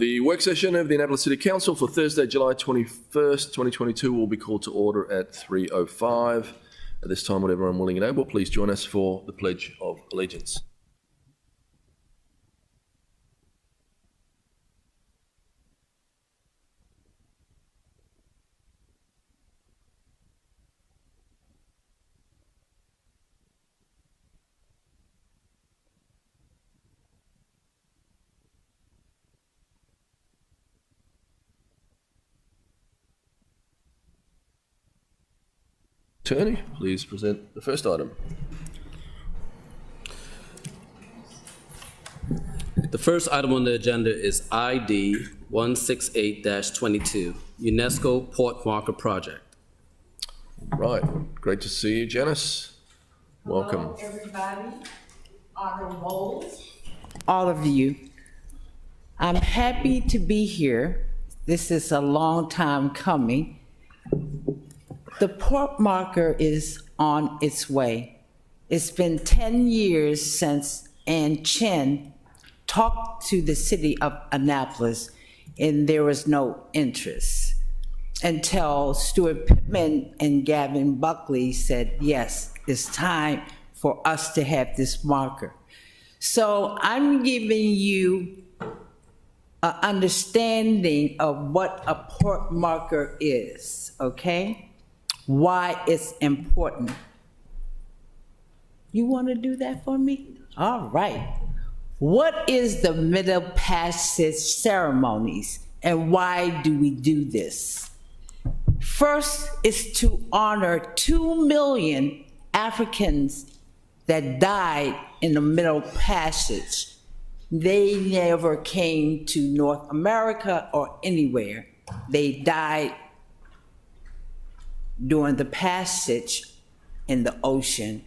The work session of the Annapolis City Council for Thursday, July 21st, 2022 will be called to order at 3:05. At this time, would everyone willing and able, please join us for the Pledge of Allegiance. Attorney, please present the first item. The first item on the agenda is ID 168-22, UNESCO Port Marker Project. Right, great to see you, Janice. Welcome. Hello, everybody, honorables, all of you. I'm happy to be here. This is a long time coming. The port marker is on its way. It's been 10 years since Ann Chin talked to the city of Annapolis and there was no interest until Stuart Pittman and Gavin Buckley said, yes, it's time for us to have this marker. So I'm giving you an understanding of what a port marker is, okay? Why it's important. You want to do that for me? All right. What is the Middle Passage Ceremonies and why do we do this? First is to honor 2 million Africans that died in the Middle Passage. They never came to North America or anywhere. They died during the passage in the ocean.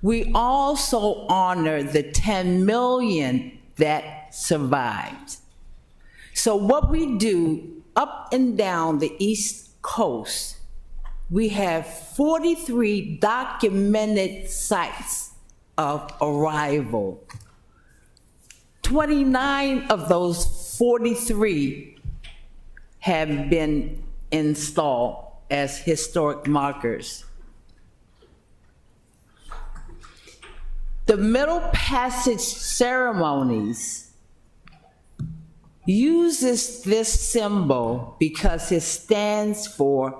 We also honor the 10 million that survived. So what we do up and down the East Coast, we have 43 documented sites of arrival. 29 of those 43 have been installed as historic markers. The Middle Passage Ceremonies uses this symbol because it stands for,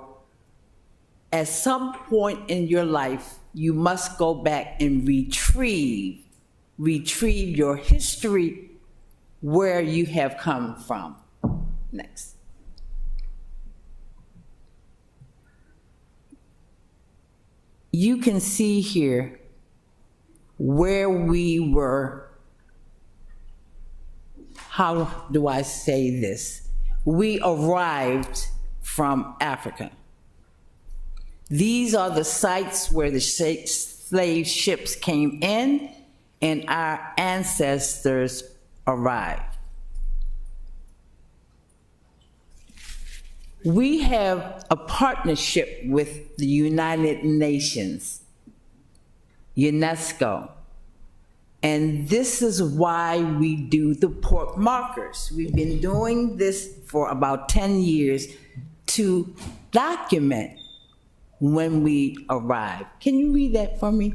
at some point in your life, you must go back and retrieve your history, where you have come from. Next. You can see here where we were. How do I say this? We arrived from Africa. These are the sites where the slave ships came in and our ancestors arrived. We have a partnership with the United Nations, UNESCO, and this is why we do the port markers. We've been doing this for about 10 years to document when we arrive. Can you read that for me?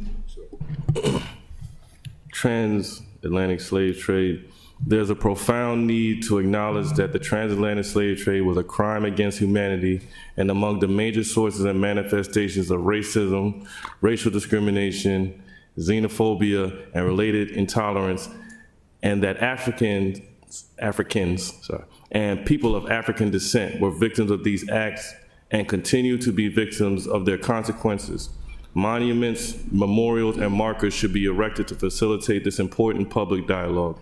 Transatlantic slave trade. There's a profound need to acknowledge that the transatlantic slave trade was a crime against humanity and among the major sources and manifestations of racism, racial discrimination, xenophobia, and related intolerance, and that Africans and people of African descent were victims of these acts and continue to be victims of their consequences. Monuments, memorials, and markers should be erected to facilitate this important public dialogue.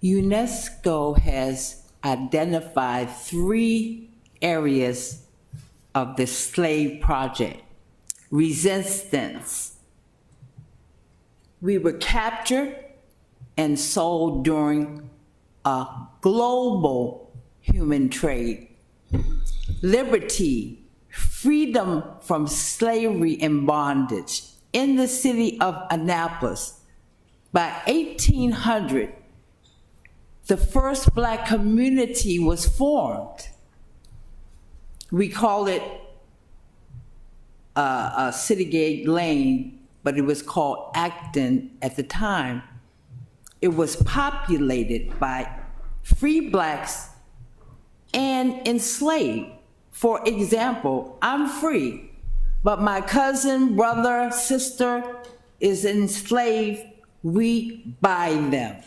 UNESCO has identified 3 areas of the slave project. Resistance. We were captured and sold during a global human trade. Liberty, freedom from slavery and bondage. in the city of Annapolis. By 1800, the first black community was formed. We call it City Gate Lane, but it was called Acton at the time. It was populated by free blacks and enslaved. For example, I'm free, but my cousin, brother, sister is enslaved. We buy them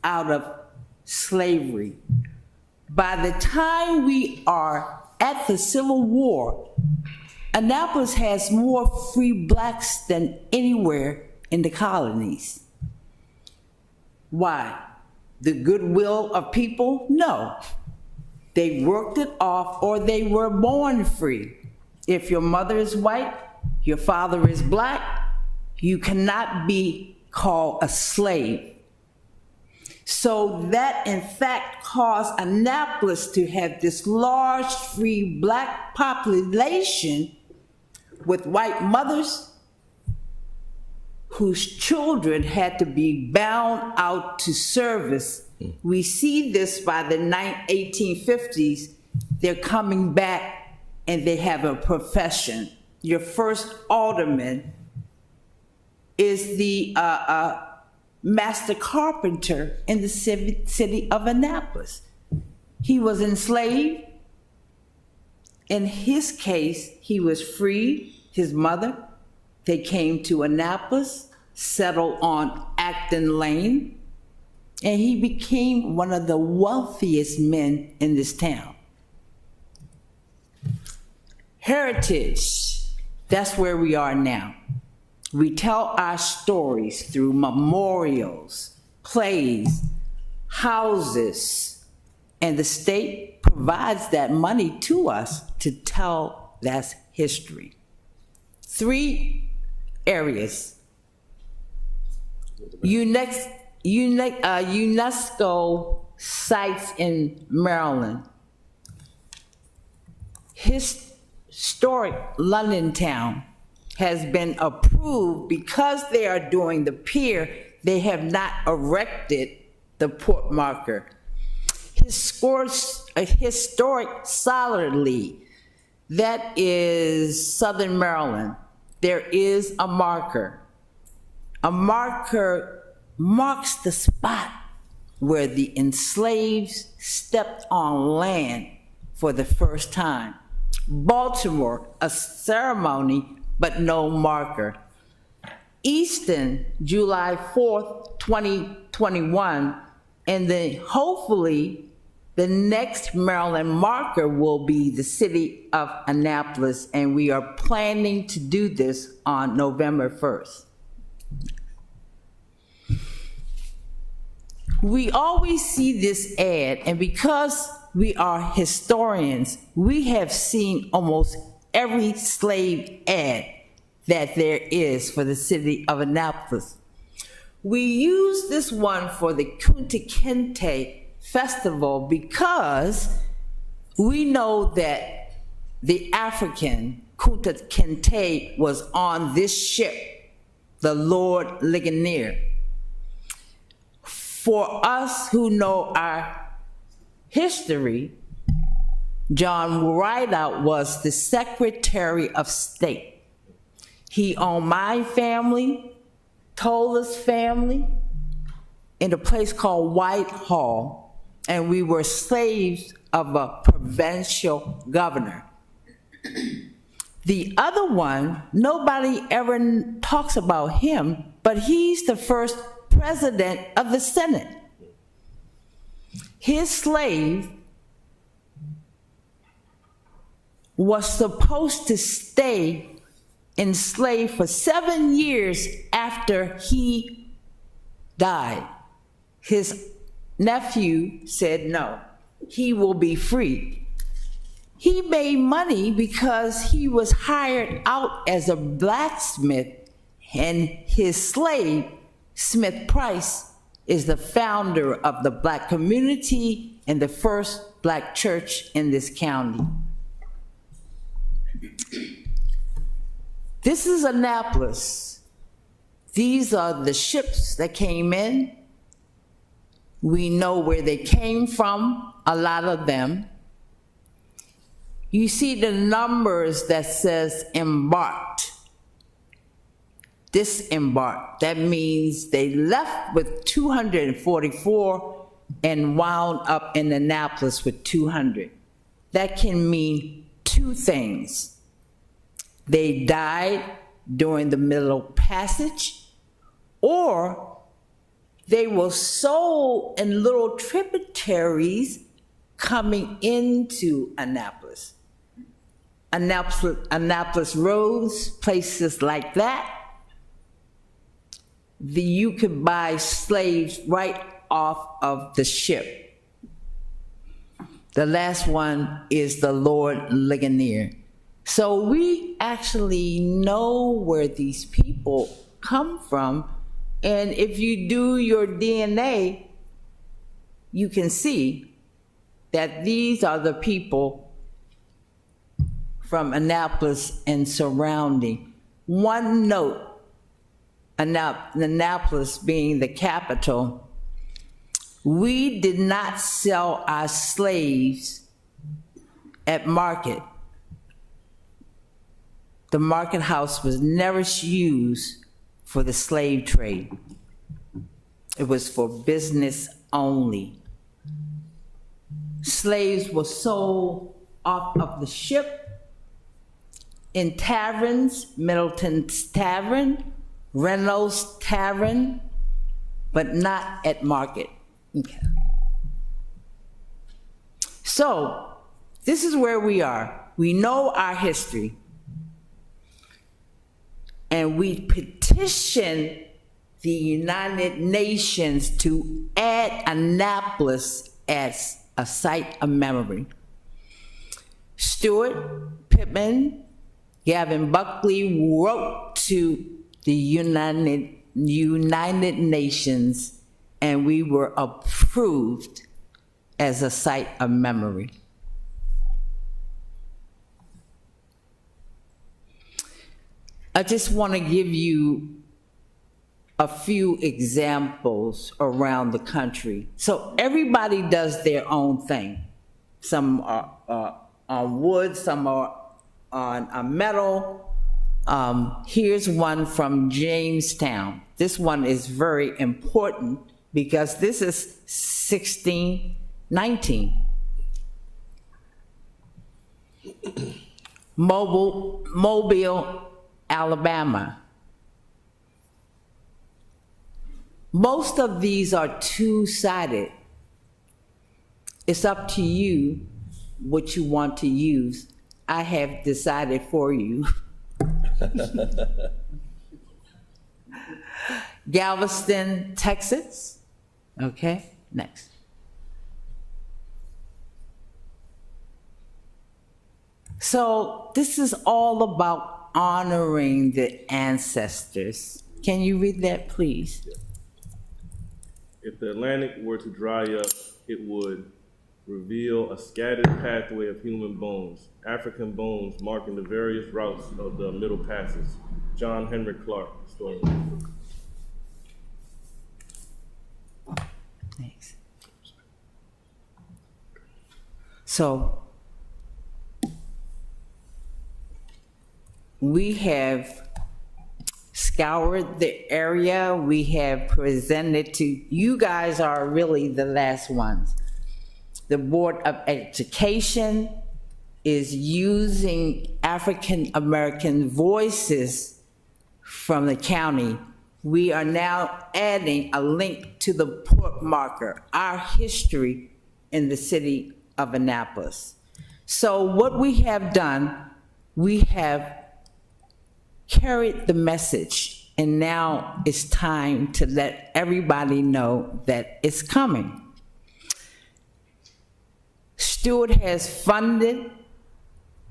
out of slavery. By the time we are at the Civil War, Annapolis has more free blacks than anywhere in the colonies. Why? The goodwill of people? No. They worked it off, or they were born free. If your mother is white, your father is black, you cannot be called a slave. So that in fact caused Annapolis to have this large free black population with white mothers whose children had to be bound out to service. We see this by the 1850s. They're coming back and they have a profession. Your first alderman is the master carpenter in the city of Annapolis. He was enslaved. In his case, he was free. His mother, they came to Annapolis, settled on Acton Lane, and he became one of the wealthiest men in this town. Heritage, that's where we are now. We tell our stories through memorials, plays, houses, and the state provides that money to us to tell that history. 3 areas. UNESCO sites in Maryland. Historic London town has been approved because they are doing the pier. They have not erected the port marker. Historic Solidly, that is Southern Maryland. There is a marker. A marker marks the spot where the enslaved stepped on land for the first time. Baltimore, a ceremony, but no marker. Easton, July 4th, 2021, and then hopefully the next Maryland marker will be the city of Annapolis, and we are planning to do this on November 1st. We always see this ad, and because we are historians, we have seen almost every slave ad that there is for the city of Annapolis. We use this one for the Kunta Kinte Festival because we know that the African Kunta Kinte was on this ship, the Lord Ligonier. For us who know our history, John Rideout was the Secretary of State. He owned my family, Tola's family, in a place called Whitehall, and we were slaves of a provincial governor. The other one, nobody ever talks about him, but he's the first president of the Senate. His slave was supposed to stay enslaved for 7 years after he died. His nephew said no, he will be free. He made money because he was hired out as a blacksmith, and his slave, Smith Price, is the founder of the black community and the first black church in this county. This is Annapolis. These are the ships that came in. We know where they came from, a lot of them. You see the numbers that says embarked, disembarked. That means they left with 244 and wound up in Annapolis with 200. That can mean two things. They died during the Middle Passage, or they were sold in little tributaries coming into Annapolis. Annapolis roads, places like that. You could buy slaves right off of the ship. The last one is the Lord Ligonier. So we actually know where these people come from, and if you do your DNA, you can see that these are the people from Annapolis and surrounding. One note, Annapolis being the capital, we did not sell our slaves at market. The market house was never used for the slave trade. It was for business only. Slaves were sold off of the ship in taverns, Middleton's Tavern, Reynolds Tavern, but not at market. Okay. So, this is where we are. We know our history. And we petition the United Nations to add Annapolis as a site of memory. Stuart Pittman, Gavin Buckley wrote to the United Nations, and we were approved as a site of memory. I just want to give you a few examples around the country. So everybody does their own thing. Some are on wood, some are on metal. Here's one from Jamestown. This one is very important because this is 1619. Mobile, Alabama. Most of these are two-sided. It's up to you what you want to use. I have decided for you. Galveston, Texas. Okay, next. So this is all about honoring the ancestors. Can you read that, please? If the Atlantic were to dry up, it would reveal a scattered pathway of human bones, African bones marking the various routes of the Middle Passage. John Henry Clark, historian. Thanks. So, we have scoured the area. We have presented to, you guys are really the last ones. The Board of Education is using African American voices from the county. We are now adding a link to the port marker, our history in the city of Annapolis. So what we have done, we have carried the message, and now it's time to let everybody know that it's coming. Stewart has funded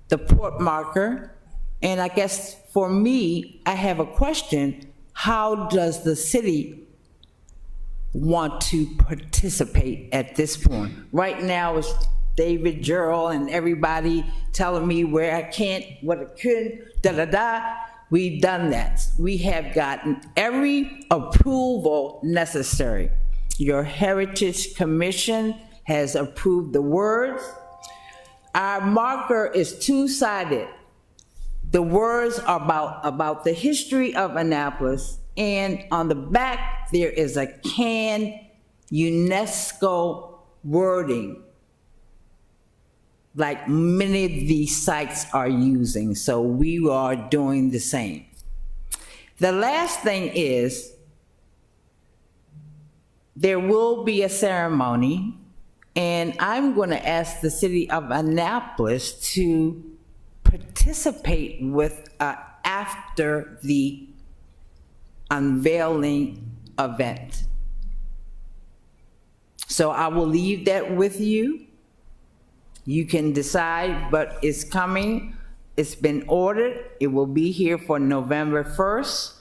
the port marker, and I guess for me, I have a question. How does the city want to participate at this point? Right now, it's David Gerald and everybody telling me where I can't, what I couldn't, da-da-da. we've done that. We have gotten every approval necessary. Your Heritage Commission has approved the words. Our marker is two-sided. The words are about the history of Annapolis, and on the back, there is a canned UNESCO wording, like many of these sites are using, so we are doing the same. The last thing is, there will be a ceremony, and I'm going to ask the city of Annapolis to participate with after the unveiling event. So I will leave that with you. You can decide, but it's coming. It's been ordered. It will be here for November 1st.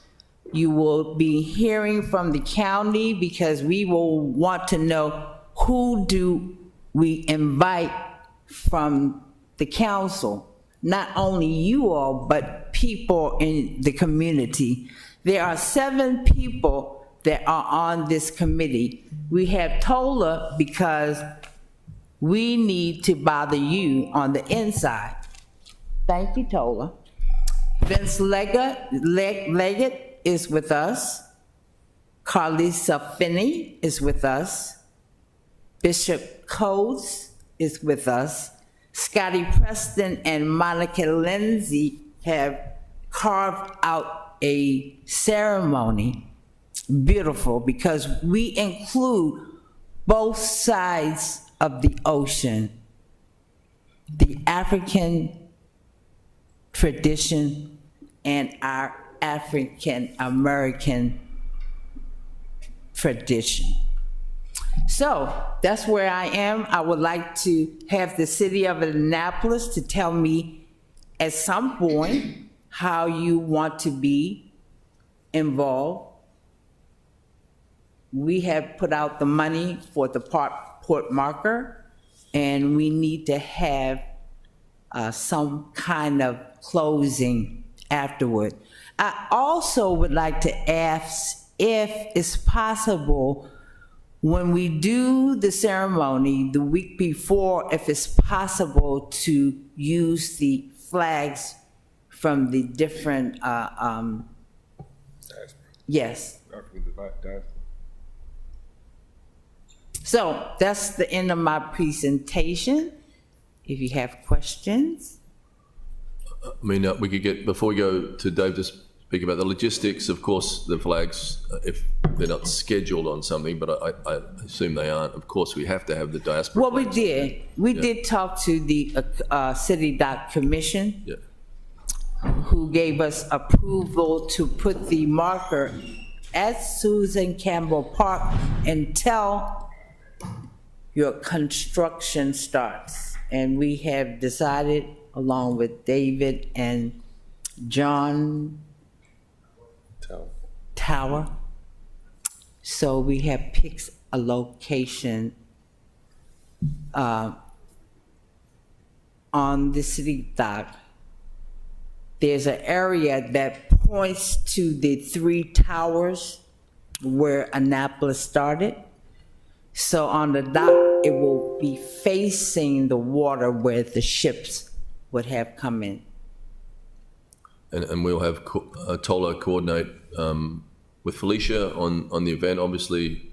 You will be hearing from the county because we will want to know who do we invite from the council. Not only you all, but people in the community. There are 7 people that are on this committee. We have Tola because we need to bother you on the inside. Thank you, Tola. Vince Leggett is with us. Carlisa Finney is with us. Bishop Coates is with us. Scotty Preston and Monica Lindsay have carved out a ceremony. Beautiful, because we include both sides of the ocean. The African tradition and our African American tradition. So that's where I am. I would like to have the city of Annapolis to tell me at some point how you want to be involved. We have put out the money for the port marker, and we need to have some kind of closing afterward. I also would like to ask if it's possible when we do the ceremony the week before, if it's possible to use the flags from the different, yes. So that's the end of my presentation. If you have questions. I mean, we could get, before we go to Dave to speak about the logistics, of course, the flags, if they're not scheduled on something, but I assume they aren't, of course, we have to have the diaspora. Well, we did. We did talk to the City Dock Commission, who gave us approval to put the marker at Susan Campbell Park until your construction starts. And we have decided, along with David and John Tower. So we have picked a location on the city dock. There's an area that points to the 3 towers where Annapolis started. So on the dock, it will be facing the water where the ships would have come in. And we'll have Tola coordinate with Felicia on the event. Obviously,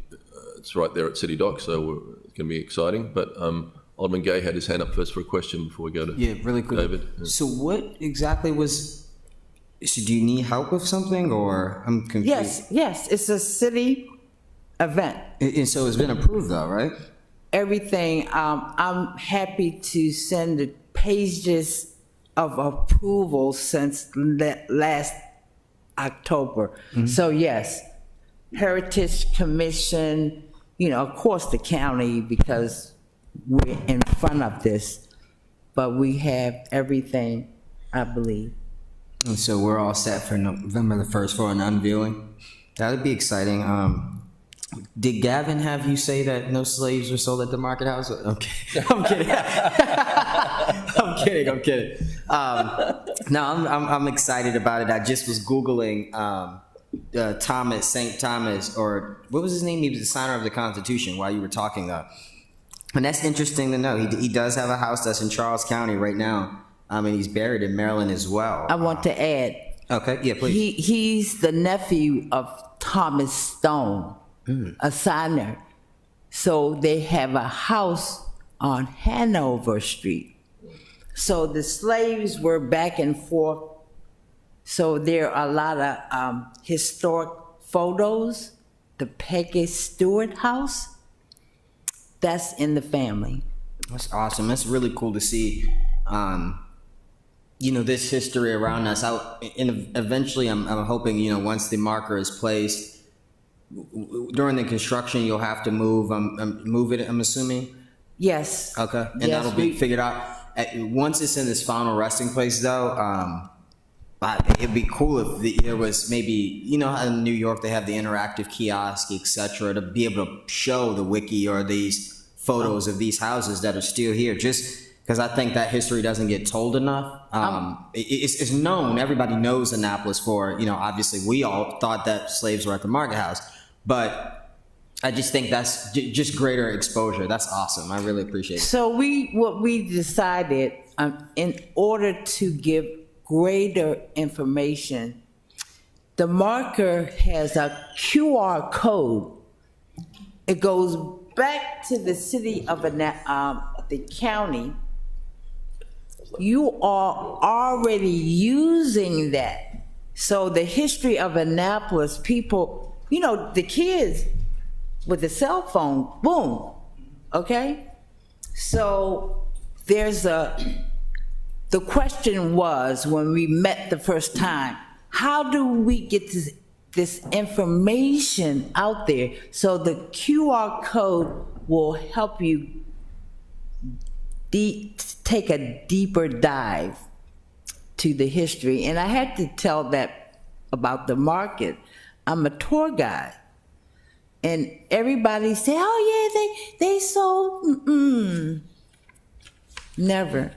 it's right there at City Dock, so it's going to be exciting. But Alderman Gay had his hand up first for a question before we go to really quick. David. So what exactly was, so do you need help with something, or I'm confused? Yes, it's a city event. And so it's been approved though, right? Everything, I'm happy to send the pages of approval since last October. Mm-hmm. So yes, Heritage Commission, of course the county, because we're in front of this, but we have everything, I believe. And so we're all set for November the 1st for an unveiling. That would be exciting. Did Gavin have you say that no slaves were sold at the market house? Okay, I'm kidding. I'm kidding. No, I'm excited about it. I just was Googling Thomas, St. Thomas, or what was his name? He was the signer of the Constitution while you were talking though. And that's interesting to know. He does have a house that's in Charles County right now. And he's buried in Maryland as well. I want to add, Okay, yeah, please. he's the nephew of Thomas Stone, a signer. So they have a house on Hanover Street. So the slaves were back and forth. So there are a lot of historic photos. The Peggy Stewart house, that's in the family. That's awesome. That's really cool to see. This history around us. And eventually, I'm hoping, once the marker is placed, during the construction, you'll have to move it. I'm assuming. Yes. Okay, and Yes, that'll be figured out. Once it's in this final resting place, though, it'd be cool if there was maybe, how in New York they have the interactive kiosk, etc., to be able to show the wiki or these photos of these houses that are still here. Just because I think that history doesn't get told enough. It's known. Everybody knows Annapolis for, obviously we all thought that slaves were at the market house, but I just think that's just greater exposure. That's awesome. I really appreciate it. So what we decided, in order to give greater information, the marker has a QR code. It goes back to the city of the county. You are already using that. So the history of Annapolis, people, the kids with the cell phone, boom, okay? So the question was, when we met the first time, how do we get this information out there? So the QR code will help you take a deeper dive to the history. And I had to tell that about the market. I'm a tour guide. And everybody say, oh yeah, they sold, never.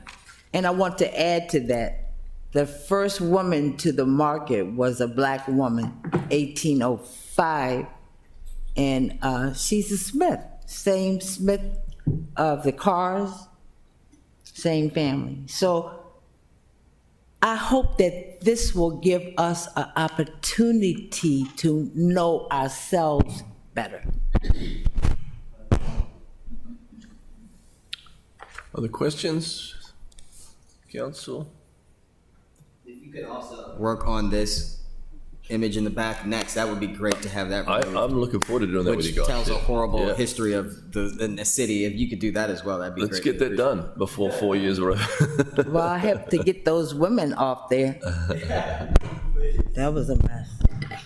And I want to add to that, the first woman to the market was a black woman, 1805, and she's a Smith, same Smith of the cars, same family. So I hope that this will give us an opportunity to know ourselves better. Other questions, council? If you could also work on this image in the back next, that would be great to have that removed. I'm looking forward to doing that with you Which guys. tells a horrible Yeah. history of the city. If you could do that as well, that'd be Let's great. get that done before 4 years are over. Well, I have to get those women off there. That was a mess.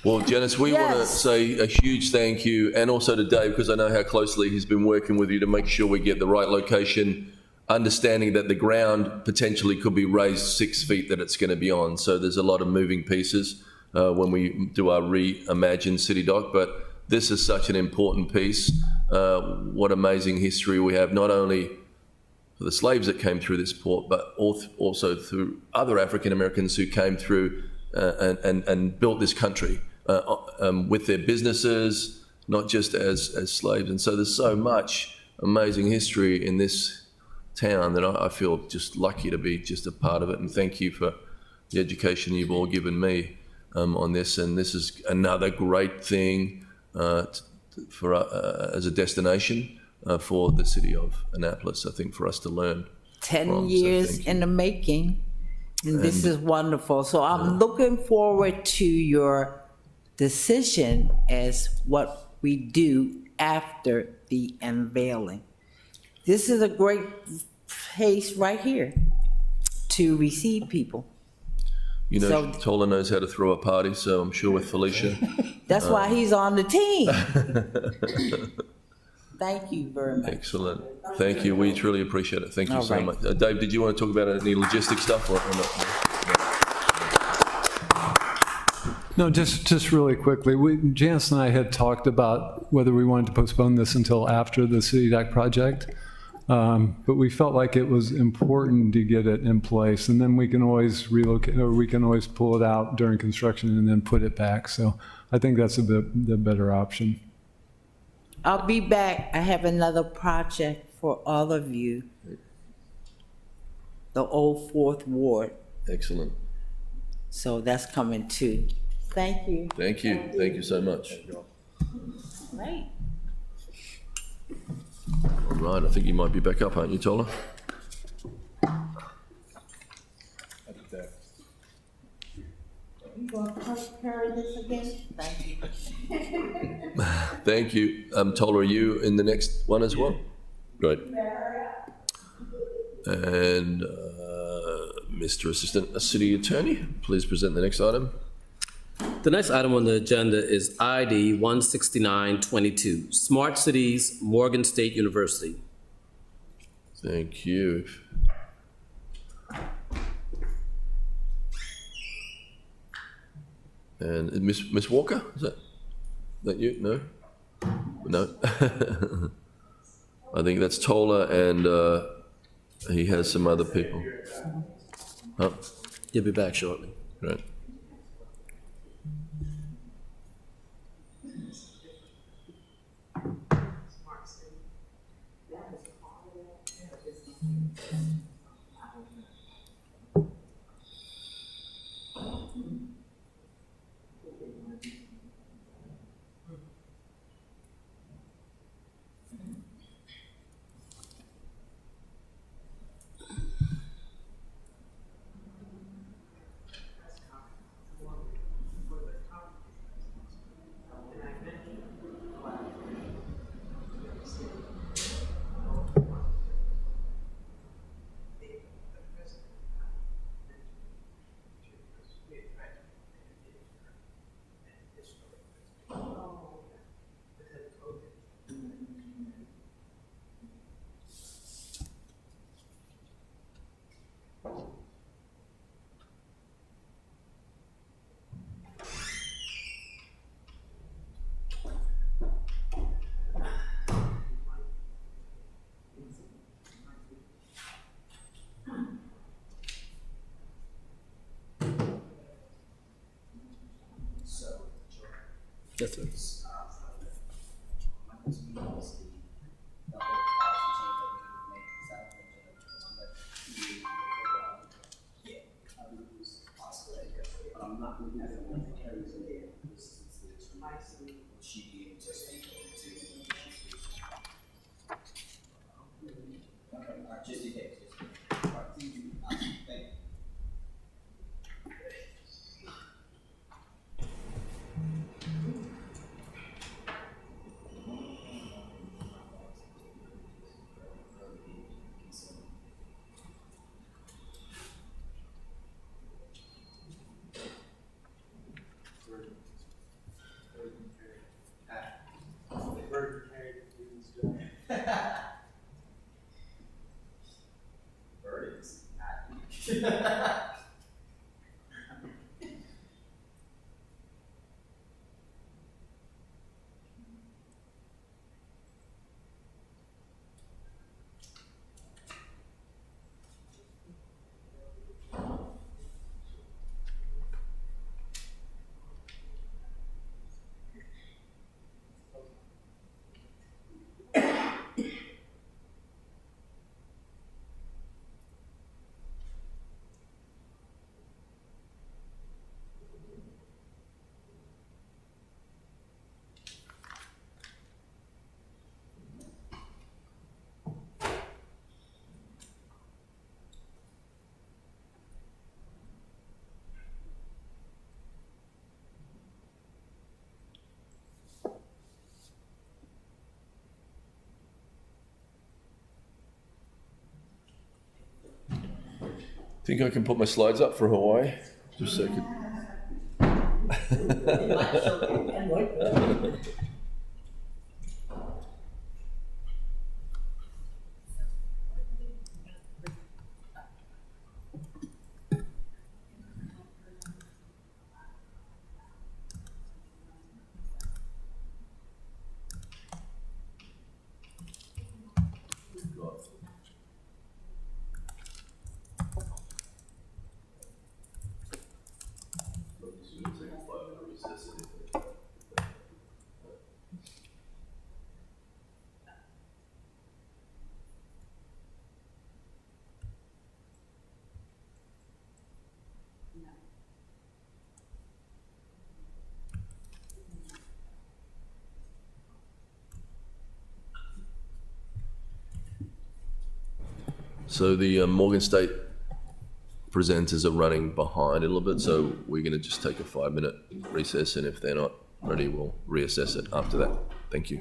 Well, Janice, we want to Yes. say a huge thank you, and also to Dave, because I know how closely he's been working with you to make sure we get the right location, understanding that the ground potentially could be raised 6 feet that it's going to be on. So there's a lot of moving pieces when we do our reimagined city dock, but this is such an important piece. What amazing history we have, not only for the slaves that came through this port, but also through other African Americans who came through and built this country with their businesses, not just as slaves. And so there's so much amazing history in this town that I feel just lucky to be just a part of it. And thank you for the education you've all given me on this. And this is another great thing for as a destination for the city of Annapolis, I think, for us to learn. 10 from. So years thank you. in the making, and this is wonderful. So I'm looking forward to your decision as what we do after the unveiling. This is a great place right here to receive people. You know, So- Tola knows how to throw a party, so I'm sure with Felicia. That's why he's on the team. Thank you very much. Excellent. Thank you. We truly appreciate it. Thank you All so right. much. Dave, did you want to talk about any logistic stuff or not? No, just really quickly, Janice and I had talked about whether we wanted to postpone this until after the City Dock project. But we felt like it was important to get it in place, and then we can always relocate, or we can always pull it out during construction and then put it back. So I think that's the better option. I'll be back. I have another project for all of you. The old Fourth Ward. Excellent. So that's coming too. Thank you. Thank you. Thank you so much. Right. All right, I think you might be back up, aren't you, Tola? You gonna take care of this again? Thank you. Thank you. Tola, are you in the next one as well? Great. And Mr. Assistant City Attorney, please present the next item. The next item on the agenda is ID 16922, Smart Cities, Morgan State University. Thank you. And Miss Walker, is that you? No? No? I think that's Tola, and he has some other people. Oh, You'll be back shortly. great. Yes, sir. Think I can put my slides up for Hawaii? Just a second. So the Morgan State presenters are running behind a little bit, so we're going to just take a 5-minute recess, and if they're not ready, we'll reassess it after that. Thank you.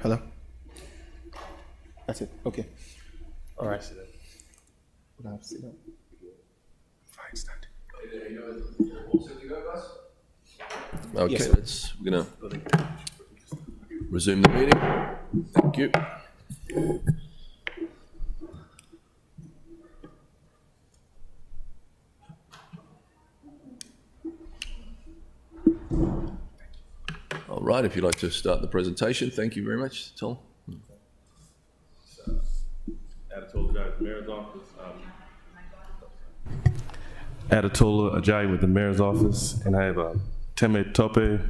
Hello? That's it. Okay. All right. Would I have to sit down? Fine, stand. Okay, Yes. we're gonna resume the meeting. Thank you. All right, if you'd like to start the presentation, thank you very much, Tom. Adetola Mayor's Office. Adetola Ajayi with the Mayor's Office, and I have Teme Tope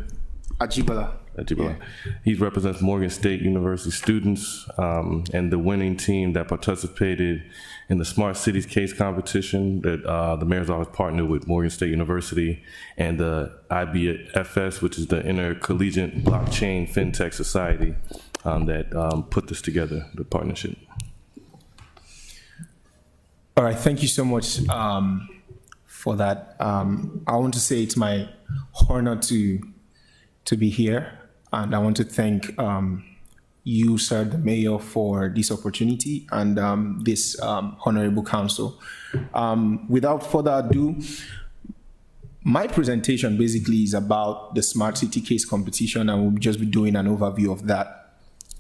Ajibala. Ajibala. He represents Morgan State University students and the winning team that participated in the Smart Cities case competition that the Mayor's Office partnered with Morgan State University and the IBFS, which is the Intercollegiate Blockchain FinTech Society that put this together, the partnership. All right, thank you so much for that. I want to say it's my honor to be here, and I want to thank you, sir, the mayor, for this opportunity and this honorable council. Without further ado, my presentation basically is about the Smart City case competition, and we'll just be doing an overview of that.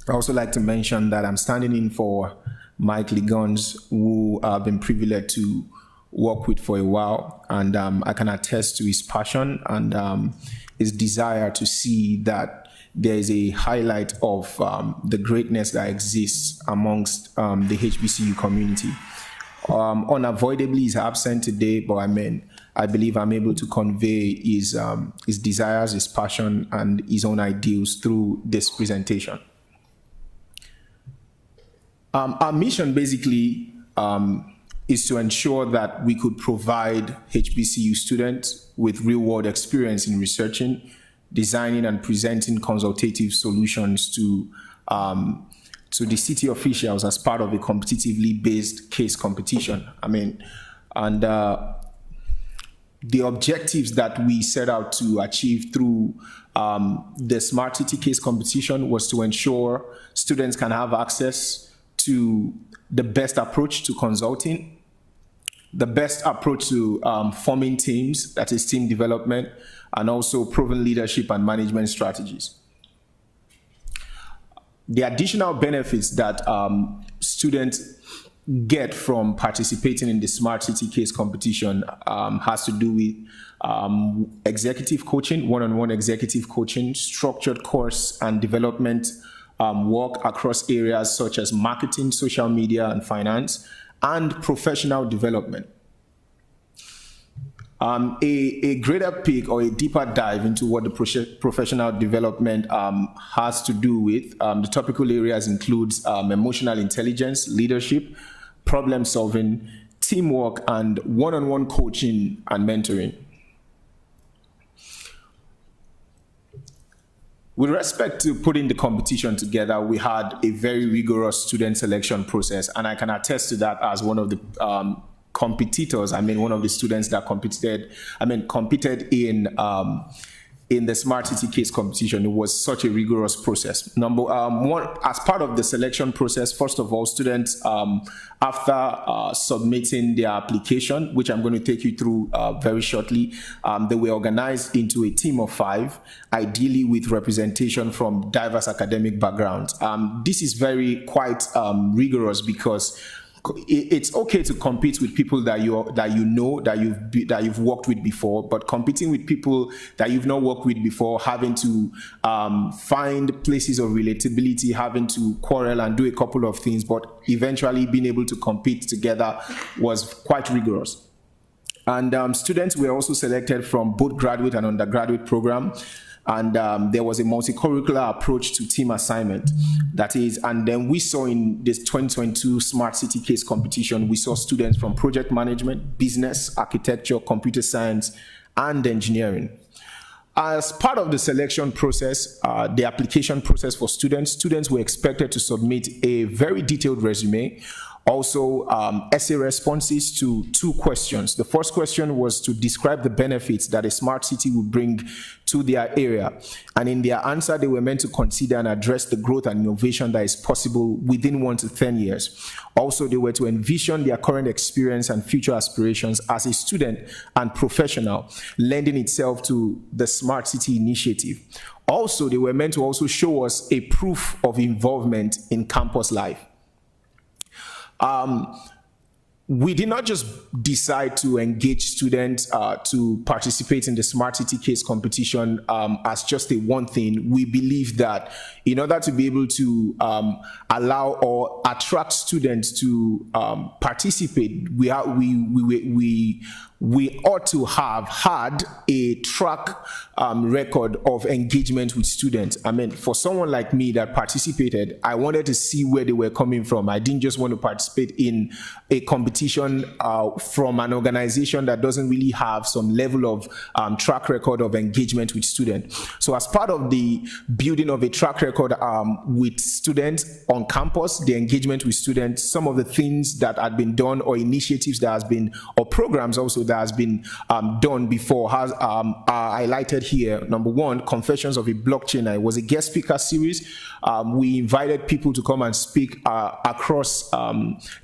I also like to mention that I'm standing in for Mike Ligons, who I've been privileged to work with for a while, and I can attest to his passion and his desire to see that there is a highlight of the greatness that exists amongst the HBCU community. Unavoidably, he's absent today, but I believe I'm able to convey his desires, his passion, and his own ideals through this presentation. Our mission basically is to ensure that we could provide HBCU students with real-world experience in researching, designing, and presenting consultative solutions to the city officials as part of a competitively based case competition. The objectives that we set out to achieve through the Smart City case competition was to ensure students can have access to the best approach to consulting, the best approach to forming teams, that is team development, and also proven leadership and management strategies. The additional benefits that students get from participating in the Smart City case competition has to do with executive coaching, one-on-one executive coaching, structured course and development work across areas such as marketing, social media, and finance, and professional development. A greater peek or a deeper dive into what the professional development has to do with the topical areas includes emotional intelligence, leadership, problem solving, teamwork, and one-on-one coaching and mentoring. With respect to putting the competition together, we had a very rigorous student selection process, and I can attest to that as one of the competitors. One of the students that competed in the Smart City case competition. It was such a rigorous process. Number one, as part of the selection process, first of all, students, after submitting their application, which I'm going to take you through very shortly, they were organized into a team of 5, ideally with representation from diverse academic backgrounds. This is quite rigorous because it's okay to compete with people that you've worked with before, but competing with people that you've not worked with before, having to find places of relatability, having to quarrel and do a couple of things, but eventually being able to compete together was quite rigorous. And students were also selected from both graduate and undergraduate program. And there was a multi-curricular approach to team assignment. That is, and then we saw in this 2022 Smart City case competition, we saw students from project management, business, architecture, computer science, and engineering. As part of the selection process, the application process for students were expected to submit a very detailed resume Also, essay responses to 2 questions. The first question was to describe the benefits that a smart city would bring to their area. And in their answer, they were meant to consider and address the growth and innovation that is possible within 1 to 10 years. Also, they were to envision their current experience and future aspirations as a student and professional, lending itself to the Smart City initiative. Also, they were meant to also show us a proof of involvement in campus life. We did not just decide to engage students to participate in the Smart City case competition as just a one thing. We believe that in order to be able to allow or attract students to participate, we ought to have had a track record of engagement with students. I mean, for someone like me that participated, I wanted to see where they were coming from. I didn't just want to participate in a competition from an organization that doesn't really have some level of track record of engagement with students. So as part of the building of a track record with students on campus, the engagement with students, some of the things that had been done or initiatives that has been, or programs also that has been done before are highlighted here. Number 1, Confessions of a Blockchainer. It was a guest speaker series. We invited people to come and speak across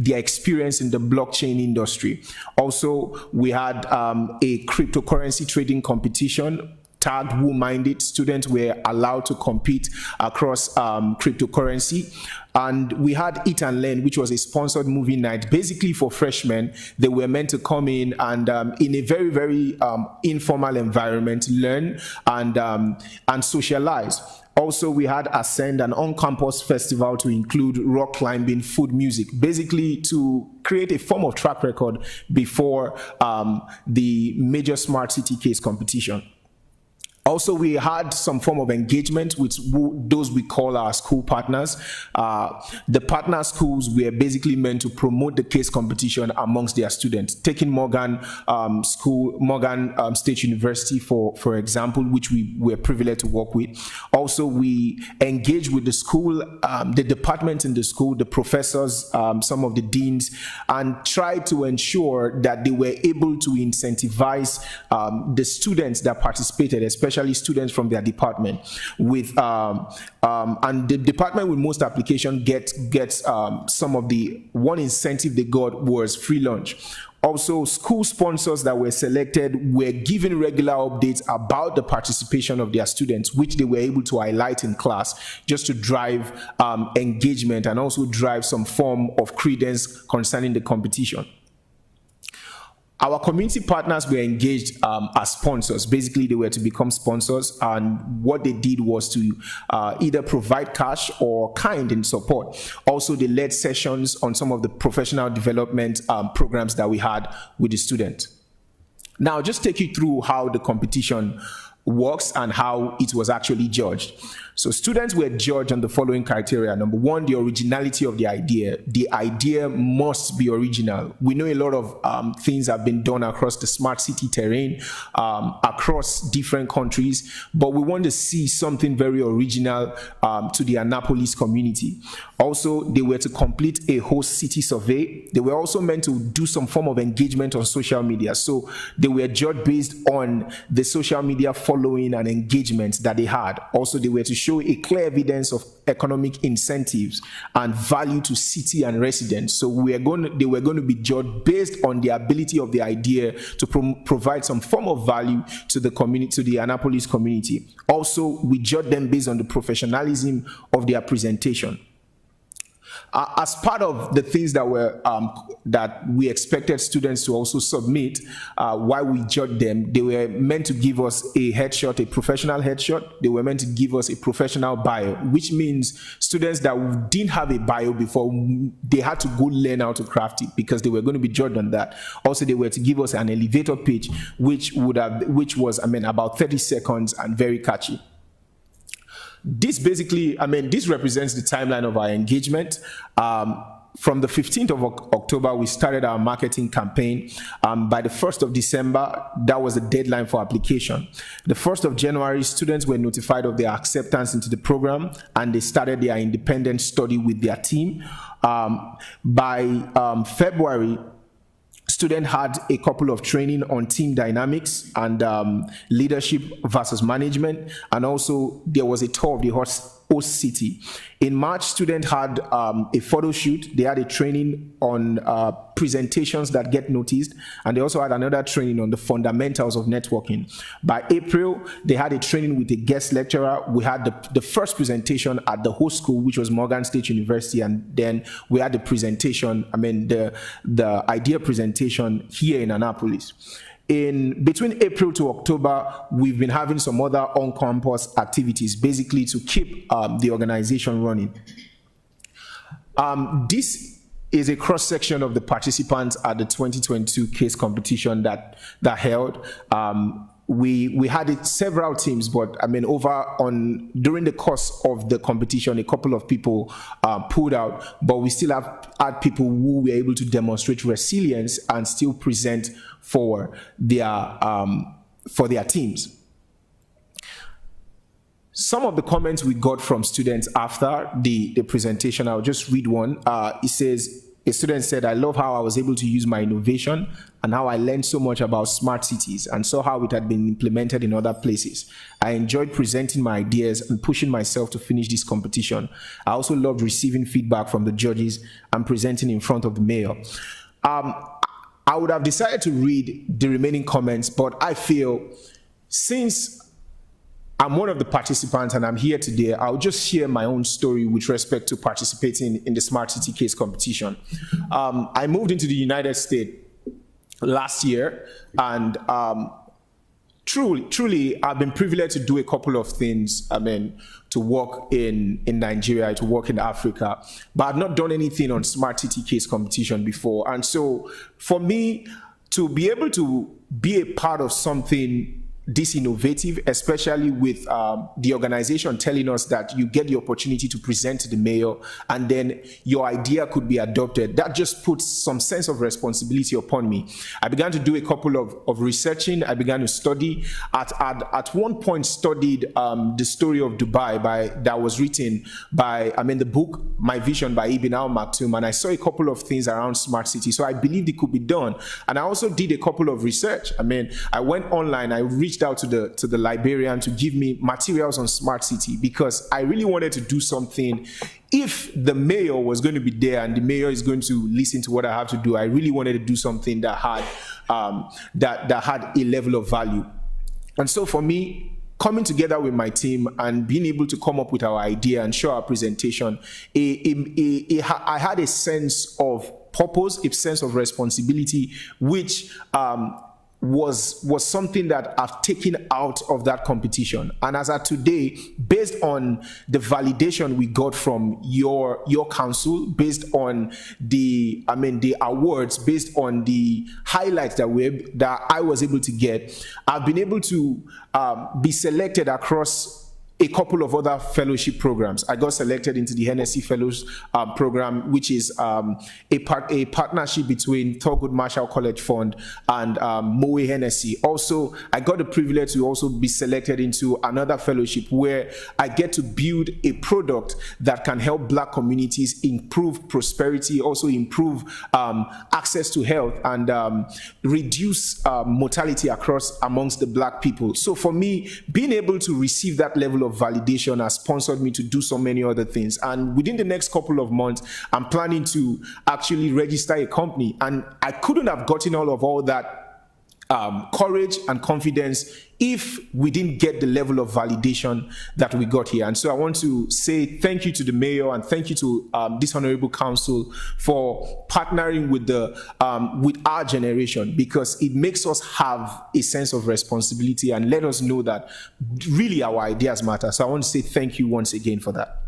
their experience in the blockchain industry. Also, we had a cryptocurrency trading competition tagged Who Minded. Students were allowed to compete across cryptocurrency. And we had Eat and Learn, which was a sponsored movie night, basically for freshmen. They were meant to come in and in a very, very informal environment, learn and socialize. Also, we had Ascend, an on-campus festival to include rock climbing, food, music, basically to create a form of track record before the major Smart City case competition. Also, we had some form of engagement with those we call our school partners. The partner schools were basically meant to promote the case competition amongst their students. Taking Morgan State University, for example, which we were privileged to work with. Also, we engaged with the school, the department in the school, the professors, some of the deans, and tried to ensure that they were able to incentivize the students that participated, especially students from their department, with and the department with most application gets some of the one incentive they got was free lunch. Also, school sponsors that were selected were given regular updates about the participation of their students, which they were able to highlight in class just to drive engagement and also drive some form of credence concerning the competition. Our community partners were engaged as sponsors. Basically, they were to become sponsors, and what they did was to either provide cash or kind in support. Also, they led sessions on some of the professional development programs that we had with the students. Now, just take you through how the competition works and how it was actually judged. So students were judged on the following criteria. Number 1, the originality of the idea. The idea must be original. We know a lot of things have been done across the smart city terrain, across different countries, but we want to see something very original to the Annapolis community. Also, they were to complete a host city survey. They were also meant to do some form of engagement on social media. So they were judged based on the social media following and engagement that they had. Also, they were to show a clear evidence of economic incentives and value to city and residents. So they were going to be judged based on the ability of the idea to provide some form of value to the community, to the Annapolis community. Also, we judged them based on the professionalism of their presentation. As part of the things that were that we expected students to also submit while we judged them, they were meant to give us a headshot, a professional headshot. They were meant to give us a professional bio, which means students that didn't have a bio before, they had to go learn how to craft it because they were going to be judged on that. Also, they were to give us an elevator pitch, which was about 30 seconds and very catchy. This basically, this represents the timeline of our engagement. from the 15th of October, we started our marketing campaign. By the 1st of December, that was the deadline for application. The 1st of January, students were notified of their acceptance into the program, and they started their independent study with their team. By February, students had a couple of training on team dynamics and leadership versus management, and also there was a tour of the host city. In March, students had a photo shoot. They had a training on presentations that get noticed, and they also had another training on the fundamentals of networking. By April, they had a training with a guest lecturer. We had the first presentation at the host school, which was Morgan State University, and then we had the presentation, the idea presentation here in Annapolis. Between April to October, we've been having some other on-campus activities, basically to keep the organization running. This is a cross-section of the participants at the 2022 case competition that held. We had several teams, but during the course of the competition, a couple of people pulled out, but we still had people who were able to demonstrate resilience and still present for their teams. Some of the comments we got from students after the presentation, I'll just read one. It says, a student said, "I love how I was able to use my innovation and how I learned so much about smart cities and saw how it had been implemented in other places. I enjoyed presenting my ideas and pushing myself to finish this competition. I also loved receiving feedback from the judges and presenting in front of the mayor." I would have decided to read the remaining comments, but I feel since I'm one of the participants and I'm here today, I'll just share my own story with respect to participating in the Smart City Case competition. I moved into the United States last year, and truly, I've been privileged to do a couple of things. To work in Nigeria, to work in Africa, but I've not done anything on Smart City Case competition before. And so for me to be able to be a part of something this innovative, especially with the organization telling us that you get the opportunity to present to the mayor and then your idea could be adopted, that just puts some sense of responsibility upon me. I began to do a couple of researching. I began to study. At one point studied the story of Dubai that was written by, the book, My Vision by Ibn al-Maktoum, and I saw a couple of things around smart city. So I believed it could be done. And I also did a couple of research. I went online, I reached out to the librarian to give me materials on smart city because I really wanted to do something. If the mayor was going to be there and the mayor is going to listen to what I have to do, I really wanted to do something that had a level of value. And so for me, coming together with my team and being able to come up with our idea and show our presentation, I had a sense of purpose, a sense of responsibility, which was something that I've taken out of that competition. And as of today, based on the validation we got from your council, based on the awards, based on the highlights that I was able to get, I've been able to be selected across a couple of other fellowship programs. I got selected into the Hennessy Fellows program, which is a partnership between Thurgood Marshall College Fund and Moe Hennessy. Also, I got the privilege to also be selected into another fellowship where I get to build a product that can help Black communities improve prosperity, also improve access to health, and reduce mortality amongst the Black people. So for me, being able to receive that level of validation has sponsored me to do so many other things. And within the next couple of months, I'm planning to actually register a company. And I couldn't have gotten all that courage and confidence if we didn't get the level of validation that we got here. And so I want to say thank you to the mayor and thank you to this honorable council for partnering with our generation, because it makes us have a sense of responsibility and let us know that really our ideas matter. So I want to say thank you once again for that.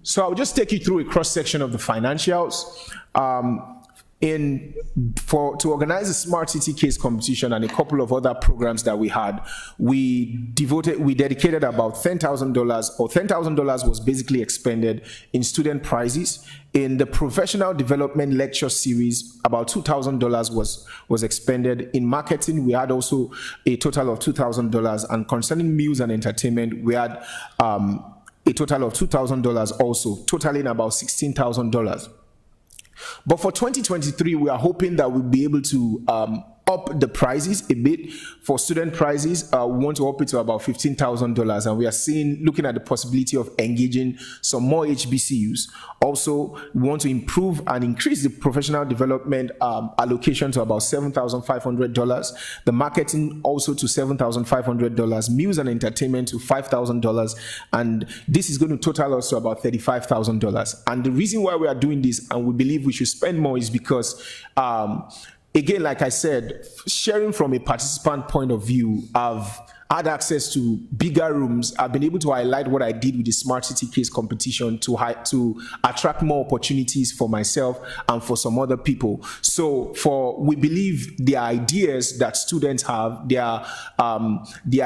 So I'll just take you through a cross-section of the financials. To organize the Smart City Case competition and a couple of other programs that we had, we dedicated about $10,000, or $10,000 was basically expended in student prizes. In the professional development lecture series, about $2,000 was expended. In marketing, we had also a total of $2,000, and concerning meals and entertainment, we had a total of $2,000 also, totaling about $16,000. But for 2023, we are hoping that we'll be able to up the prices a bit. For student prizes, we want to up it to about $15,000, and we are looking at the possibility of engaging some more HBCUs. Also, we want to improve and increase the professional development allocation to about $7,500, the marketing also to $7,500, meals and entertainment to $5,000, and this is going to total us to about $35,000. And the reason why we are doing this, and we believe we should spend more, is because again, like I said, sharing from a participant point of view, I've had access to bigger rooms. I've been able to highlight what I did with the Smart City Case competition to attract more opportunities for myself and for some other people. So we believe the ideas that students have, their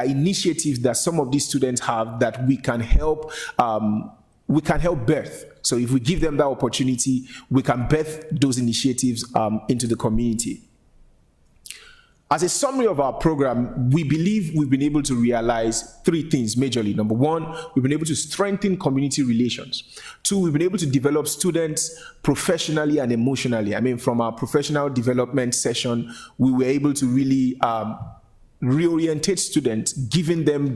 initiatives that some of these students have, that we can help birth. So if we give them that opportunity, we can birth those initiatives into the community. As a summary of our program, we believe we've been able to realize three things majorly. Number one, we've been able to strengthen community relations. Two, we've been able to develop students professionally and emotionally. I mean, from our professional development session, we were able to really reorientate students, giving them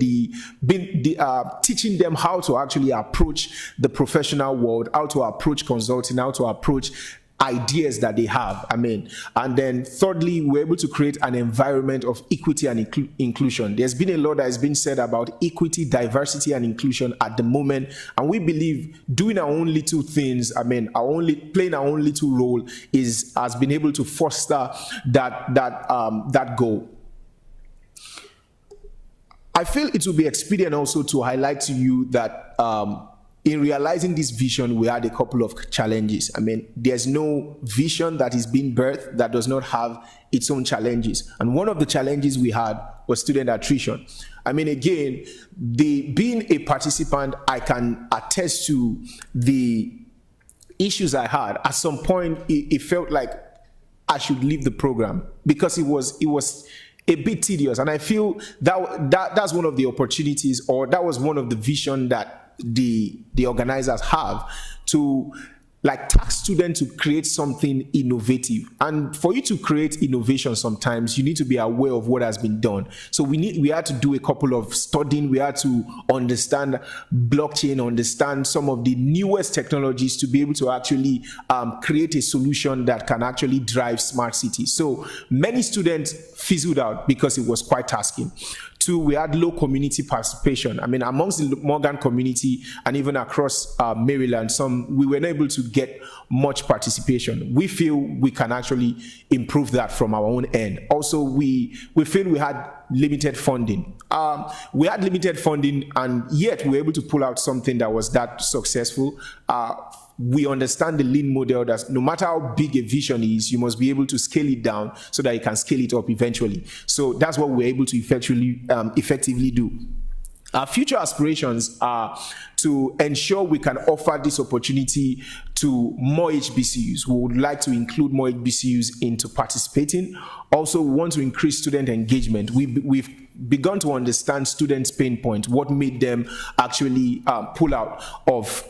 teaching them how to actually approach the professional world, how to approach consulting, how to approach ideas that they have. I mean, and then thirdly, we're able to create an environment of equity and inclusion. There's been a lot that has been said about equity, diversity, and inclusion at the moment, and we believe doing our own little things, playing our own little role has been able to foster that goal. I feel it will be expedient also to highlight to you that in realizing this vision, we had a couple of challenges. I mean, there's no vision that is being birthed that does not have its own challenges. And one of the challenges we had was student attrition. I mean, again, being a participant, I can attest to the issues I had. At some point, it felt like I should leave the program because it was a bit tedious, and I feel that's one of the opportunities, or that was one of the vision that the organizers have, to task students to create something innovative. And for you to create innovation, sometimes you need to be aware of what has been done. So we had to do a couple of studying. We had to understand blockchain, understand some of the newest technologies to be able to actually create a solution that can actually drive smart cities. So many students fizzled out because it was quite tasking. Two, we had low community participation. I mean, amongst the Morgan community and even across Maryland, we were not able to get much participation. We feel we can actually improve that from our own end. Also, we feel we had limited funding. We had limited funding, and yet we were able to pull out something that was that successful. We understand the lean model that no matter how big a vision is, you must be able to scale it down so that you can scale it up eventually. So that's what we're able to effectively do. Our future aspirations are to ensure we can offer this opportunity to more HBCUs. We would like to include more HBCUs into participating. Also, we want to increase student engagement. We've begun to understand students' pain points, what made them actually pull out of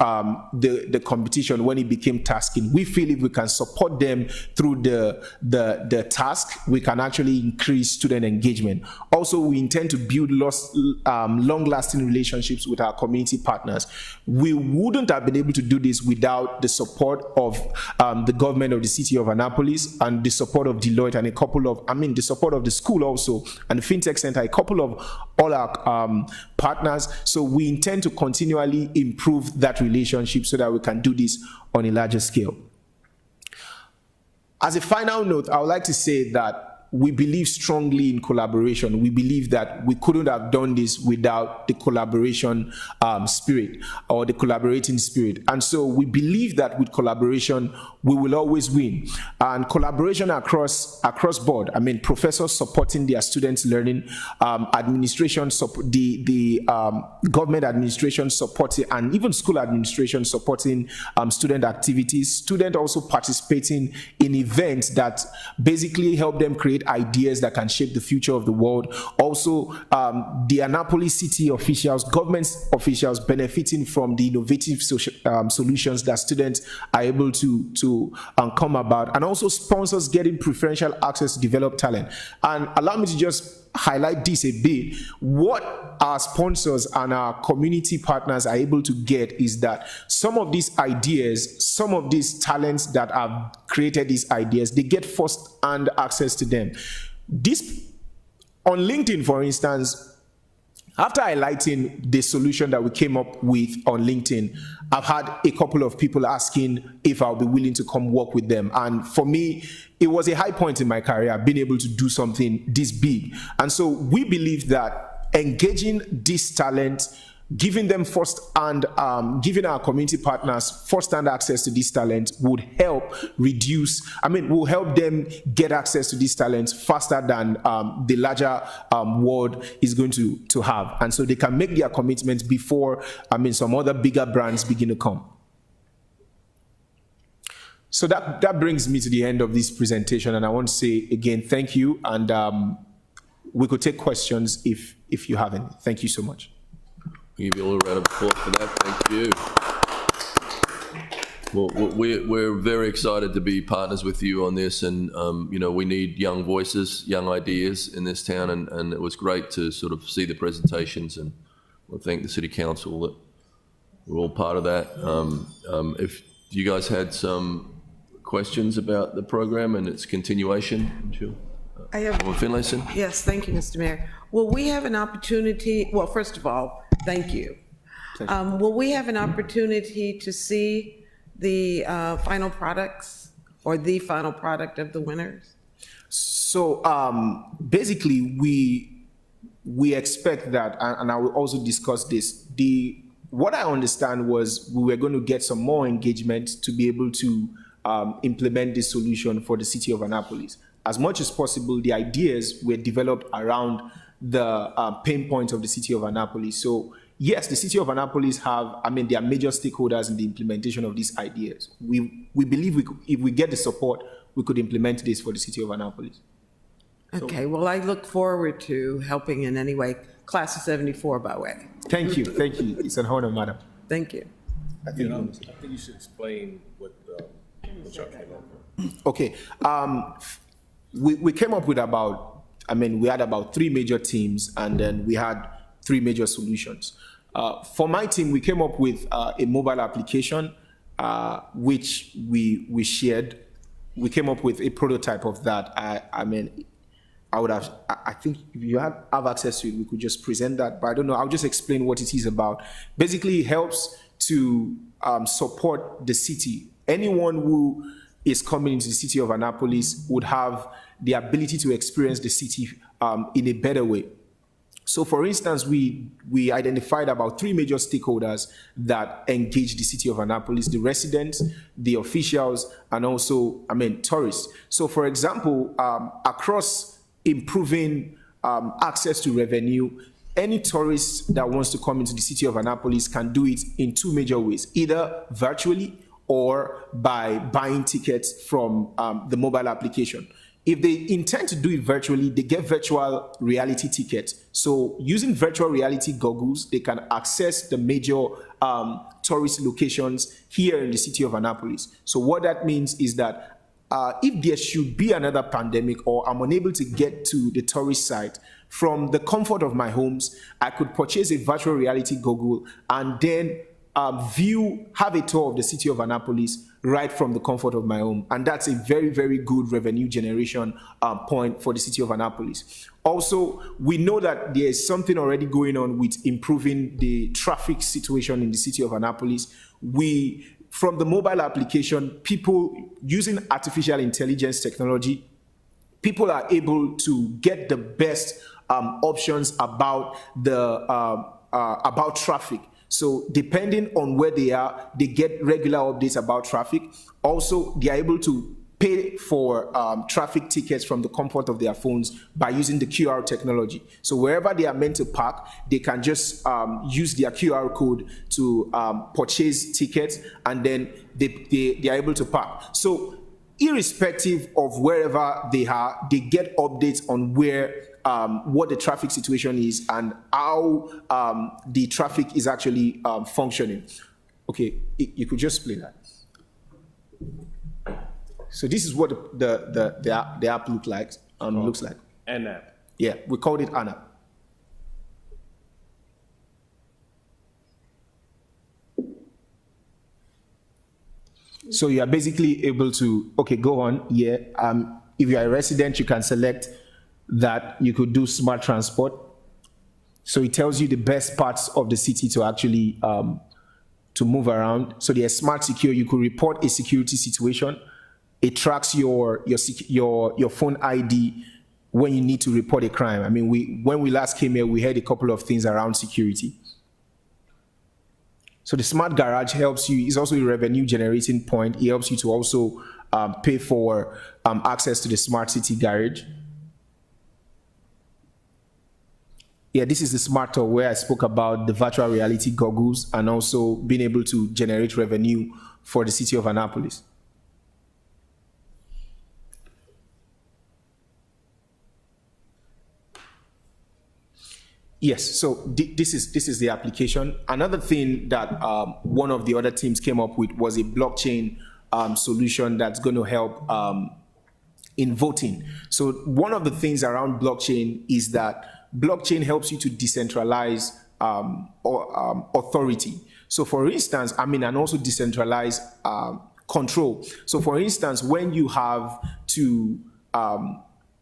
the competition when it became tasking. We feel if we can support them through the task, we can actually increase student engagement. Also, we intend to build long-lasting relationships with our community partners. We wouldn't have been able to do this without the support of the government of the city of Annapolis and the support of Deloitte and the support of the school also, and the FinTech Center, a couple of all our partners. So we intend to continually improve that relationship so that we can do this on a larger scale. As a final note, I would like to say that we believe strongly in collaboration. We believe that we couldn't have done this without the collaboration spirit or the collaborating spirit. And so we believe that with collaboration, we will always win. And collaboration across board. I mean, professors supporting their students' learning, administration, the government administration supporting, and even school administration supporting student activities. Students also participating in events that basically help them create ideas that can shape the future of the world. Also, the Annapolis city officials, government officials benefiting from the innovative solutions that students are able to come about, and also sponsors getting preferential access to develop talent. And allow me to just highlight this a bit. What our sponsors and our community partners are able to get is that some of these ideas, some of these talents that have created these ideas, they get first-hand access to them. This, on LinkedIn, for instance, after highlighting the solution that we came up with on LinkedIn, I've had a couple of people asking if I'll be willing to come work with them. And for me, it was a high point in my career, being able to do something this big. And so we believe that engaging this talent, giving them giving our community partners first-hand access to this talent would help will help them get access to this talent faster than the larger world is going to have. And so they can make their commitments before, some other bigger brands begin to come. So that brings me to the end of this presentation, and I want to say again, thank you, and we could take questions if you have any. Thank you so much. We'll give you all a round of applause for that. Thank you. Well, we're very excited to be partners with you on this, and we need young voices, young ideas in this town, and it was great to sort of see the presentations, and we'll thank the City Council that we're all part of that. If you guys had some questions about the program and its continuation, I'm sure. I have. Finlayson? Yes, thank you, Mr. Mayor. Will we have an opportunity, well, first of all, thank you. Will we have an opportunity to see the final products or the final product of the winners? So basically, we expect that, and I will also discuss this. What I understand was we were going to get some more engagement to be able to implement this solution for the city of Annapolis. As much as possible, the ideas were developed around the pain points of the city of Annapolis. So yes, the city of Annapolis they are major stakeholders in the implementation of these ideas. We believe if we get the support, we could implement this for the city of Annapolis. Okay, well, I look forward to helping in any way. Class of 74, by the way. Thank you. It's an honor, madam. Thank you. I think you should explain what y'all came up with. Okay. We came up with we had about 3 major teams, and then we had 3 major solutions. For my team, we came up with a mobile application, which we shared. We came up with a prototype of that. I think if you have access to it, we could just present that, but I don't know. I'll just explain what it is about. Basically, it helps to support the city. Anyone who is coming into the city of Annapolis would have the ability to experience the city in a better way. So for instance, we identified about 3 major stakeholders that engage the city of Annapolis: the residents, the officials, and also, tourists. So for example, across improving access to revenue, any tourist that wants to come into the city of Annapolis can do it in 2 major ways, either virtually or by buying tickets from the mobile application. If they intend to do it virtually, they get virtual reality tickets. So using virtual reality goggles, they can access the major tourist locations here in the city of Annapolis. So what that means is that if there should be another pandemic or I'm unable to get to the tourist site, from the comfort of my homes, I could purchase a virtual reality goggle and then have a tour of the city of Annapolis right from the comfort of my home. And that's a very, very good revenue generation point for the city of Annapolis. Also, we know that there is something already going on with improving the traffic situation in the city of Annapolis. From the mobile application, people using artificial intelligence technology people are able to get the best options about about traffic. So depending on where they are, they get regular updates about traffic. Also, they are able to pay for traffic tickets from the comfort of their phones by using the QR technology. So wherever they are meant to park, they can just use their QR code to purchase tickets, and then they are able to park. So irrespective of wherever they are, they get updates on where what the traffic situation is and how the traffic is actually functioning. Okay, you could just play that. So this is what the app looks like. And that. Yeah, we called it an app. So you are basically able to, okay, go on. Yeah. If you are a resident, you can select that you could do smart transport. So it tells you the best parts of the city to actually to move around. So there's smart secure. You could report a security situation. It tracks your phone ID when you need to report a crime. I mean, when we last came here, we heard a couple of things around security. So the smart garage helps you. It's also a revenue generating point. It helps you to also pay for access to the smart city garage. Yeah, this is the smart tour where I spoke about the virtual reality goggles and also being able to generate revenue for the city of Annapolis. Yes, so this is the application. Another thing that one of the other teams came up with was a blockchain solution that's going to help in voting. So one of the things around blockchain is that blockchain helps you to decentralize authority. So for instance, and also decentralize control. So for instance, when you have to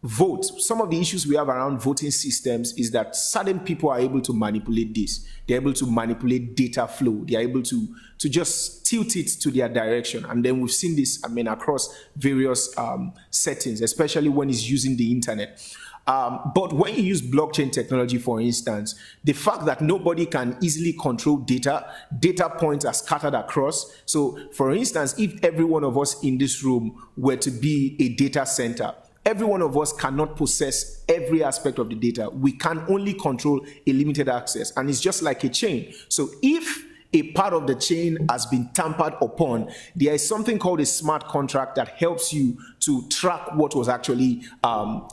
vote, some of the issues we have around voting systems is that certain people are able to manipulate this. They're able to manipulate data flow. They're able to just tilt it to their direction. And then we've seen this, across various settings, especially when it's using the internet. But when you use blockchain technology, for instance, the fact that nobody can easily control data points are scattered across. So, for instance, if every one of us in this room were to be a data center, every one of us cannot possess every aspect of the data. We can only control a limited access, and it's just like a chain. So if a part of the chain has been tampered upon, there is something called a smart contract that helps you to track what was actually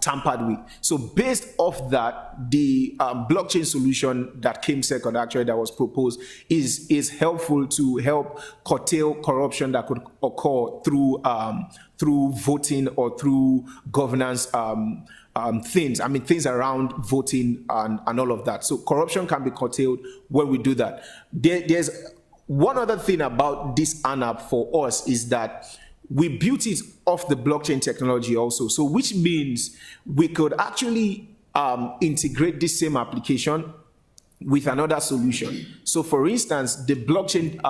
tampered with. So based off that, the blockchain solution that came second, actually, that was proposed, is helpful to help curtail corruption that could occur through voting or through governance things. Things around voting and all of that. So corruption can be curtailed when we do that. There's one other thing about this ANAP for us is that we built it off the blockchain technology also. So which means we could actually integrate this same application with another solution. So for instance, the blockchain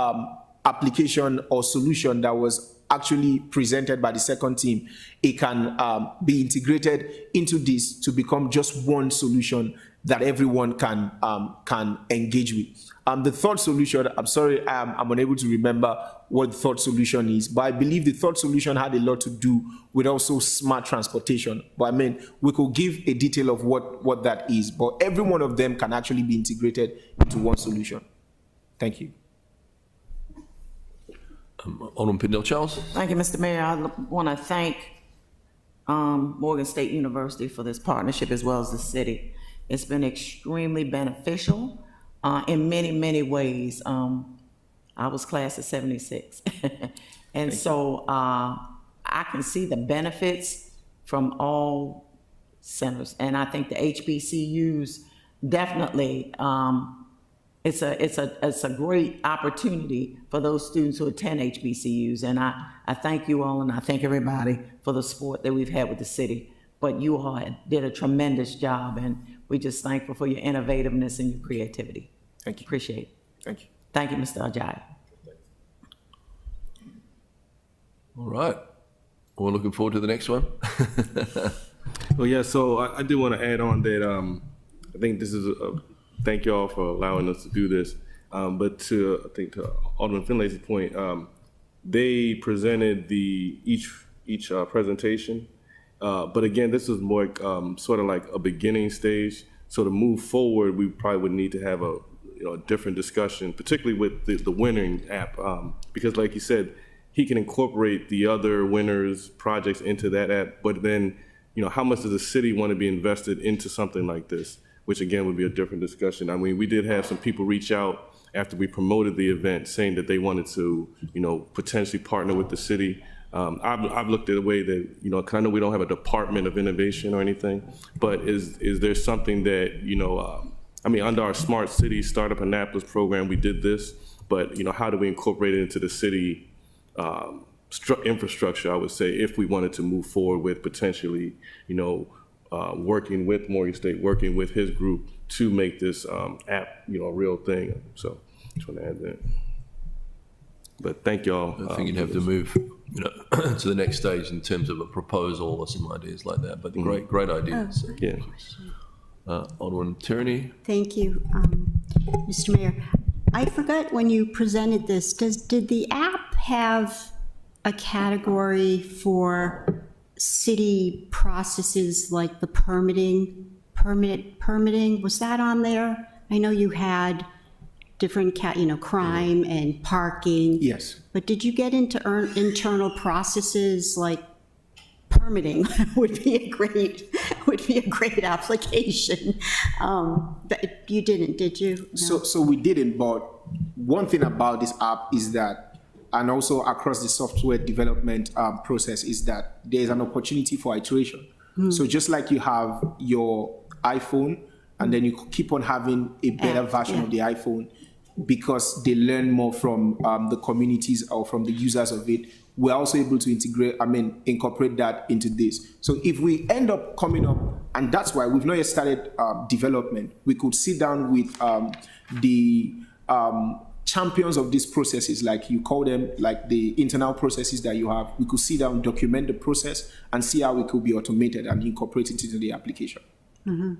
application or solution that was actually presented by the second team, it can be integrated into this to become just one solution that everyone can engage with. The third solution, I'm sorry, I'm unable to remember what the third solution is, but I believe the third solution had a lot to do with also smart transportation. But we could give a detail of what that is, but every one of them can actually be integrated into one solution. Thank you. Alderman Pindell Charles. Thank you, Mr. Mayor. I want to thank Morgan State University for this partnership as well as the city. It's been extremely beneficial in many, many ways. I was class of 76. And so I can see the benefits from all centers. And I think the HBCUs definitely, it's a great opportunity for those students who attend HBCUs. And I thank you all, and I thank everybody for the support that we've had with the city. But you all did a tremendous job, and we're just thankful for your innovativeness and your creativity. Thank you. Appreciate it. Thank you. Thank you, Mr. Ajayi. All right. We're looking forward to the next one. Well, yeah, so I do want to add on that I think this is thank y'all for allowing us to do this. But to Alderman Finlay's point, they presented each presentation. But again, this is more sort of like a beginning stage. So to move forward, we probably would need to have a different discussion, particularly with the winning app, because like you said, he can incorporate the other winners' projects into that app. But then, how much does the city want to be invested into something like this? Which again would be a different discussion. I mean, we did have some people reach out after we promoted the event, saying that they wanted to, potentially partner with the city. I've looked at a way that, because I know we don't have a department of innovation or anything, but is there something that, under our Smart City Startup Annapolis program, we did this, but, how do we incorporate it into the city infrastructure, I would say, if we wanted to move forward with potentially, working with Morgan State, working with his group to make this app, a real thing. So just want to add that. But thank y'all. I think you'd have to move, to the next stage in terms of a proposal or some ideas like that. But great ideas. So. Yeah. Alderman Tierney. Thank you, Mr. Mayor. I forgot when you presented this, did the app have a category for city processes like the permitting? Was that on there? I know you had different crime and parking. Yes. But did you get into internal processes like permitting? would be a great application. But you didn't, did you? No. So we didn't, but one thing about this app is that, and also across the software development process, is that there's an opportunity for iteration. So just like you have your iPhone, and then you keep on having a better version of the iPhone, because they learn more from the communities or from the users of it, we're also able to incorporate that into this. So if we end up coming up, and that's why we've not yet started development, we could sit down with the champions of these processes, like you call them, like the internal processes that you have. We could sit down, document the process, and see how it could be automated and incorporate it into the application. Mm-hmm.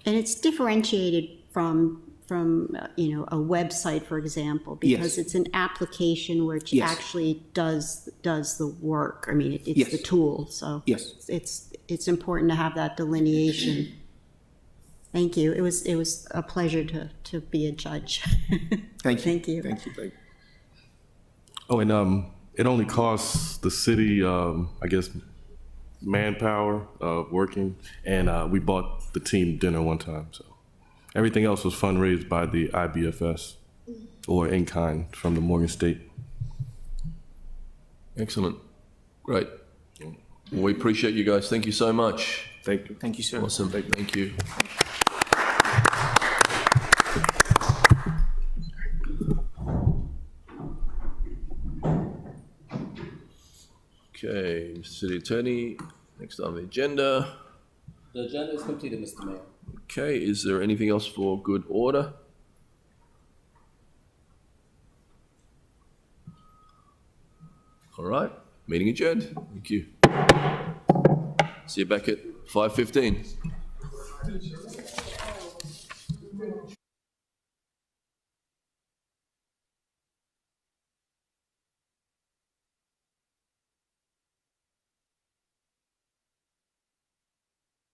And it's differentiated from a website, for example, because it's an application which actually does the work. I mean, it's the tool, so it's important to have that delineation. Thank you. It was a pleasure to be a judge. Thank you. Thank you. Oh, and it only costs the city, manpower working, and we bought the team dinner one time, so. Everything else was fundraised by the IBFS or in kind from the Morgan State. Excellent. Great. Well, we appreciate you guys. Thank you so much. Thank you. Thank you, sir. Awesome. Thank you. Okay, Mr. City Attorney, next on the agenda. The agenda is completed, Mr. Mayor. Okay, is there anything else for good order? All right, meeting adjourned. Thank you. See you back at 5:15.